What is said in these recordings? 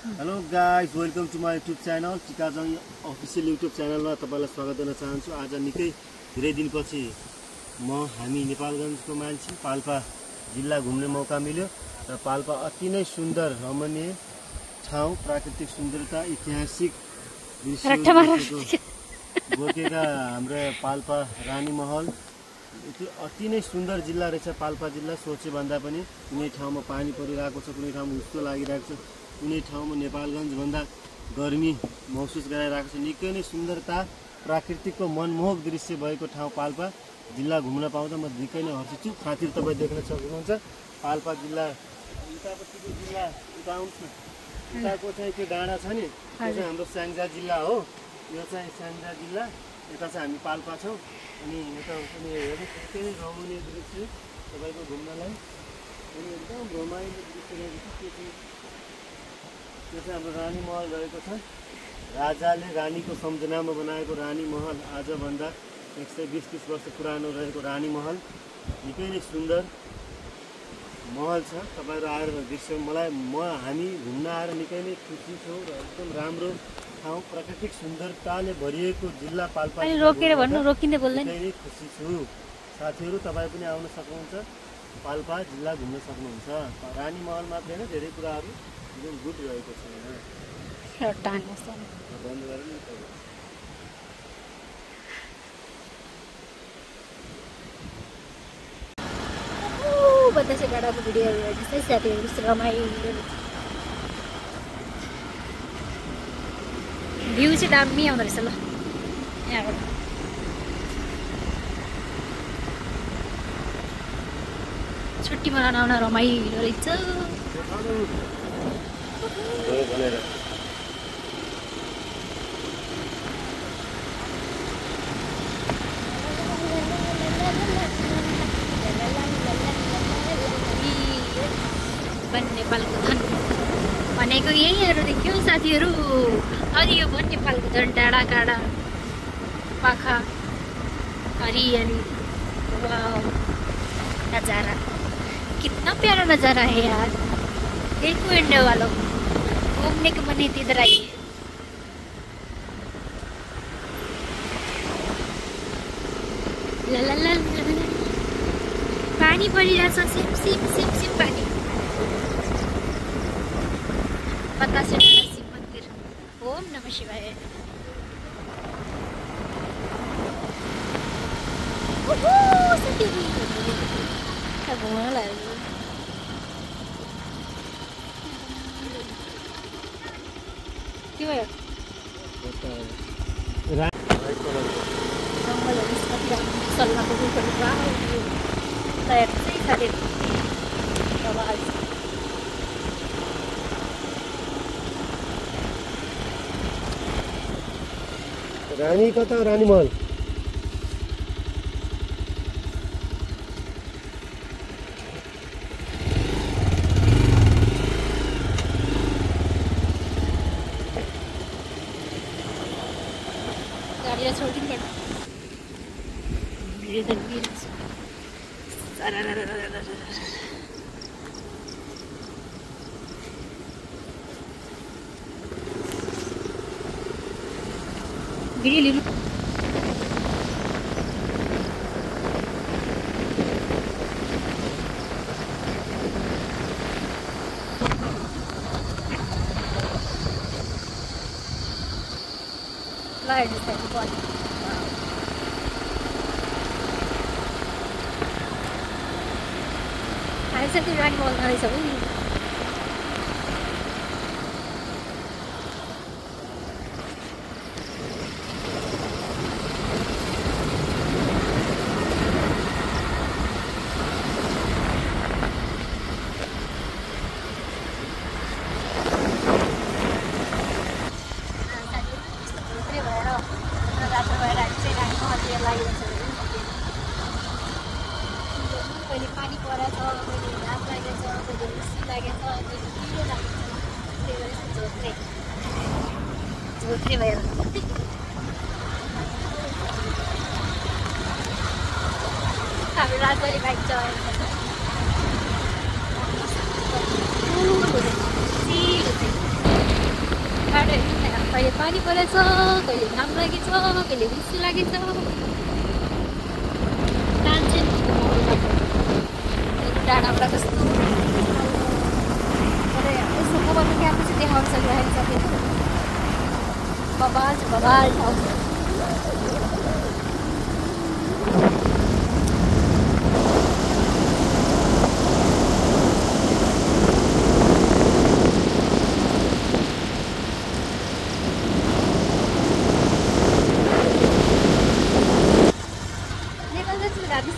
Hello guys, welcome to my YouTube channel Tikajang official YouTube च्यानलमा तपाईँलाई स्वागत गर्न चाहन्छु। आज निकै धेरै दिनपछि हामी नेपालगञ्जको मान्छे पाल्पा जिल्ला घुम्ने मौका मिल्यो र पाल्पा अति नै सुन्दर रमणीय ठाउँ, प्राकृतिक सुन्दरता, ऐतिहासिक दृश्य बोकेका हाम्रो पाल्पा रानी महल। अति नै सुन्दर जिल्ला रहेछ पाल्पा जिल्ला। सोचे भन्दा पनि कुनै ठाउँमा पानी परिरहेको छ, कुनै ठाउँमा उस्तो लागिरहेको छ, कुनै ठाउँमा नेपालगञ्ज भन्दा गर्मी महसुस गराइरहेको छ। निकै नै सुन्दरता, प्राकृतिकको मनमोहक दृश्य भएको ठाउँ पाल्पा जिल्ला घुम्न पाउँदा म निकै नै हर्षित छु। खातिर तपाईँ देख्न सक्नुहुन्छ पाल्पा जिल्ला उतापट्टिको जिल्ला उता आउँछ, उताको चाहिँ त्यो डाँडा छ नि, त्यो चाहिँ हाम्रो स्याङ्जा जिल्ला हो। यो चाहिँ स्याङ्जा जिल्ला, यता चाहिँ हामी पाल्पा छौँ। अनि यता पनि हेर्नु निकै नै रमणीय दृश्य तपाईँको घुम्नलाई, अनि एकदम रमाइलो दृश्य रहेको छ। त्यो चाहिँ हाम्रो रानी महल रहेको छ। राजाले रानीको सम्झनामा बनाएको रानी महल, आजभन्दा 120-30 वर्ष पुरानो रहेको रानी महल। निकै नै सुन्दर महल छ। तपाईँहरू आएर दृश्य हामी घुम्न आएर निकै नै खुसी छौँ र एकदम राम्रो ठाउँ, प्राकृतिक सुन्दरताले भरिएको जिल्ला पाल्पा। रोकेर भन्नु, रोकिँदै बोल्दैन। निकै नै खुसी छु। साथीहरू तपाईँ पनि आउन सक्नुहुन्छ, पाल्पा जिल्ला घुम्न सक्नुहुन्छ। रानी महल मात्र होइन, धेरै कुराहरू एकदम गुड रहेको छ। बन्द गरेर बतासे डाँडाको भिडियोहरू हेर्नुहोस् है साथीहरू, रमाइलो भ्यू चाहिँ दामी आउँदो रहेछ। ल यहाँबाट छुट्टी मनाउन आउन रमाइलो रहेछ। नेपालको धन भनेको यहीँहरू देख्यो साथीहरू। अनि यो भयो नेपालको धन, डाँडा काँडा पाखा हरियाली, वाह नज़ारा, कितना प्यारा नज़ारा है यार। देखो इंडिया वालों, घूमने के मन है तो इधर आइए। ला ला ला पानी परिरहेछ, सिप सिप सिप सिप पानी। बतासे डाँडा शिव मन्दिर, ओम नमः शिवाय। घुम्न लाग्यो। के भयो? जङ्गलहरू सल्लाहको रुखहरू पुरा तयार चाहिँ खाँदै रानी कता? रानी महल गाडीलाई छोडिदिनु पर्छ। भिडियो लिनु आएछ त्यो रानी महल रहेछ नि। पहिले पानी परेछ, पहिले घाम लागेछ, पहिले उसी लागेछ, पहिले पिरो लागेछ, त्यही भएर झोत्रे झोत्रे भएर हाम्रो राजबाडी बाइक चलाएर पानी परेछ, कहिले घाम लागेछ, कहिले चिसो लागेछ। डाँडाबाट कस्तो यसो मोबाइलमा क्यामेरा चाहिँ देखाउन सकिरहेको छ त्यो बबाल बबाल ठाउँ।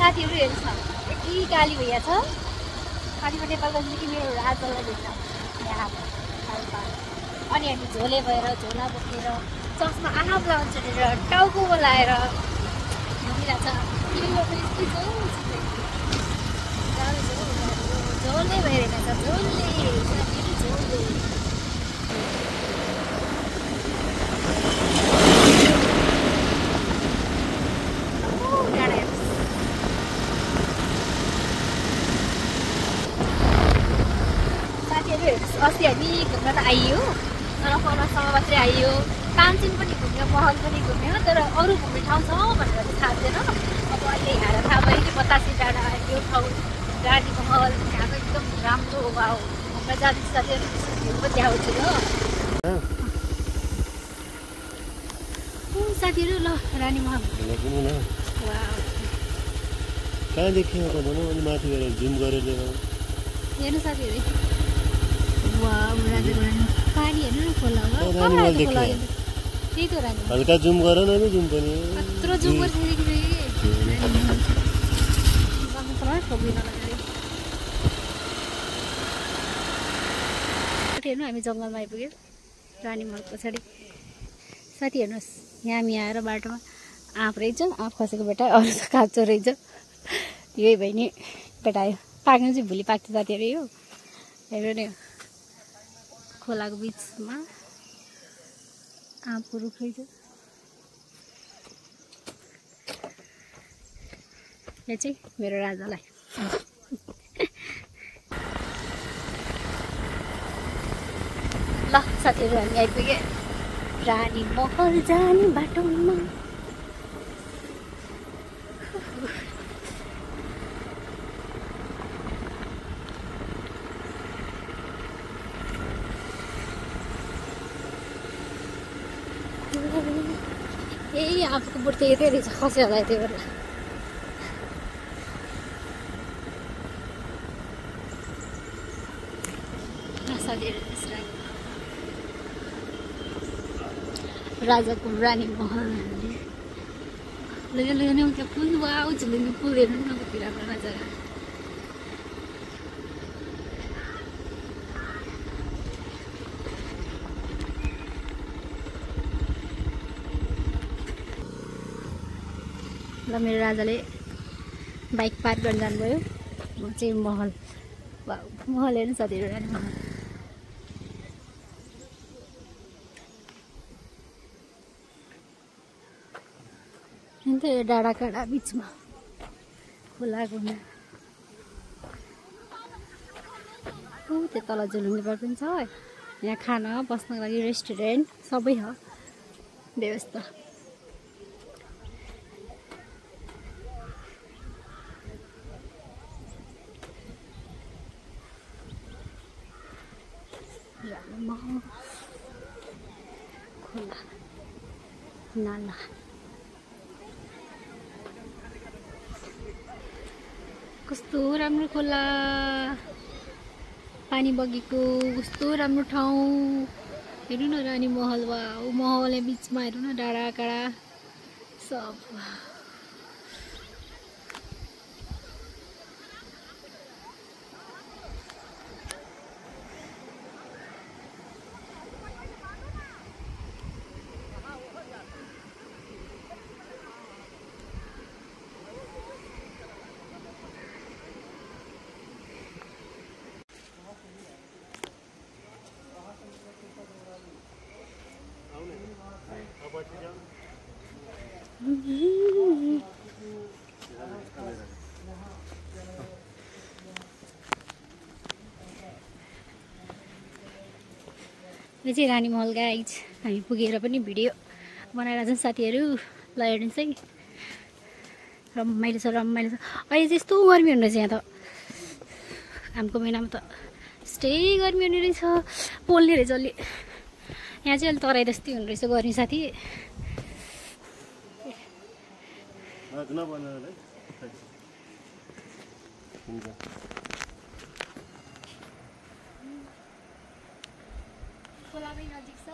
साथीहरू हेर्नुहोस् न, यति गाली भइया छ। पानीमा नेपालगञ्जदेखि मेरो राजलाई भेट्न यहाँ अनि हामी झोले भएर झोला बोकेर चर्चमा आराम लगाउँछ भनेर टाउको बोलाएर घुमिरहेछ। झोले भएर हिँडेछ, झोले झोले। अस्ति हामी घुम्न त आइयो, तर फरसम्म मात्रै आइयो। तानसेन पनि घुम्यो, महल पनि घुम्यो, तर अरू घुम्ने ठाउँ छ भनेर चाहिँ थाहा थिएन। अब अहिले यहाँ थाहा भयो कि बतासे डाँडा यो ठाउँ रानी महल यहाँको एकदम राम्रो वा हो। घुम्न जाँदैछ साथीहरू, पनि देखाउँछु ल साथीहरू। ल रानी महल कहाँ देखियो त भनौँ, अनि माथि गएर जुम गरेर देखाउँ। हेर्नु साथीहरू, पानी हेर्नु न खोला हो, त्यही त रानी। हल्का जुम गर न, जुम पनि कत्रो जुम गरिसकेको हेर्नु। हामी जङ्गलमा आइपुग्यो, रानी महल पछाडि। साथी हेर्नुहोस्, यहाँ आएर बाटोमा आँप रहेछ, आँप खसेको बेटा, अरू त काँचो रहेछ। यही भइ नि बेटायो, पाक्नु चाहिँ भोलि पाक्छ साथीहरू। यो हेर्नु नि, खोलाको बिचमा आँपको रुख रहेछ। यो चाहिँ मेरो राजालाई। ल साथीहरू, हामी आइपुगे रानी महल जाने बाटोमा। यही आँपको बोट त यतै रहेछ, खस्यो होला त्यो बेला। राजाको रानी महल लैजाने त्यो पुल वा झुलिने पुल हेर्नु न, कति राम्रो नजारा। ल मेरो राजाले बाइक पार्क गर्न जानुभयो, म चाहिँ महल महल हेर्नु साथीहरू, रानी महल। अन्त यो डाँडा काँडा बिचमा खोला घुम्न। त्यो तल झुलुङ्गे पार्क पनि छ। यहाँ खाना बस्नको लागि रेस्टुरेन्ट सबै छ व्यवस्था। खोला नाला कस्तो राम्रो खोला, पानी बगेको कस्तो राम्रो ठाउँ। हेर्नु न रानी महल, वा महल बिचमा हेर्नु न, डाँडा काँडा सब। यो चाहिँ रानी महल गाइज हामी पुगेर पनि भिडियो बनाएर जान्छ साथीहरू ल हेर्नुहोस् है रमाइलो छ अहिले चाहिँ यस्तो गर्मी हुने रहेछ यहाँ त घामको महिनामा त यस्तै गर्मी हुने रहेछ पोल्ने रहेछ अलि यहाँ चाहिँ अलि तराई जस्तै हुने रहेछ गर्मी साथी खोलामै नजिक छ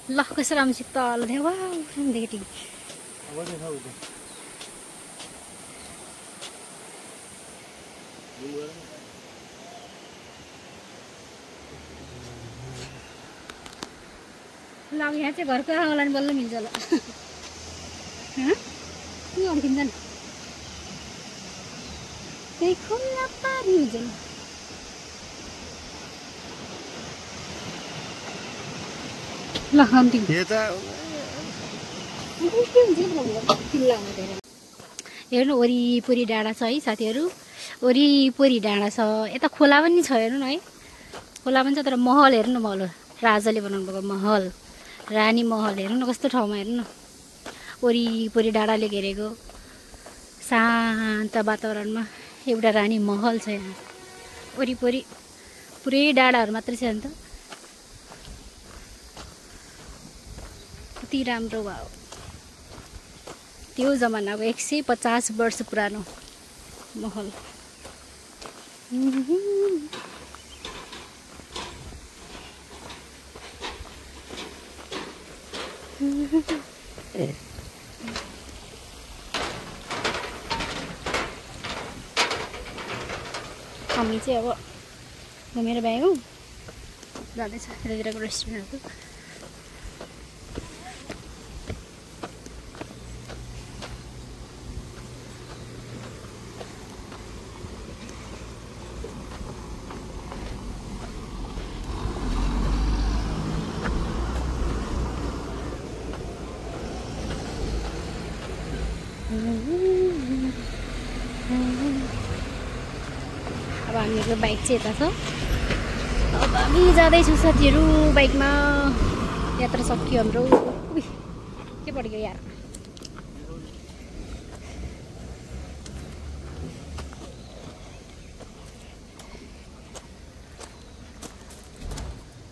ल कसरी राम्रोसित तल थियो वा देखेको ल अब यहाँ चाहिँ घरको आँगनलाई बल्ल मिल्छ ल के अड्किन्छ नि त्यही खुल्ला पारी हुन्छ नि ल अन्तिम हेर्नु वरिपरि डाँडा छ है साथीहरू वरिपरि डाँडा छ यता खोला पनि छ हेर्नु न है खोला पनि छ तर महल हेर्नु न महल राजाले बनाउनु भएको महल रानी महल हेर्नु न कस्तो ठाउँमा हेर्नु न वरिपरि डाँडाले घेरेको शान्त वातावरणमा एउटा रानी महल छ यहाँ वरिपरि पुरै डाँडाहरू मात्रै छ नि त कति राम्रो भयो त्यो जमानाको 150 वर्ष पुरानो महल हामी चाहिँ अब घुमेर भ्यायौँ जाँदैछ यतातिरको रेस्टुरेन्टहरू अब हामीहरूको बाइक चाहिँ यता छ अब हामी जाँदैछौँ साथीहरू बाइकमा यात्रा सकियो हाम्रो के पड्क्यो यार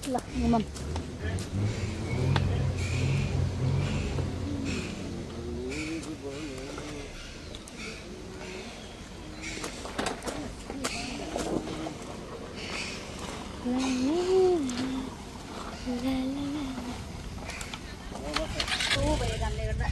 ल घुमौँ भएर कामले गर्दा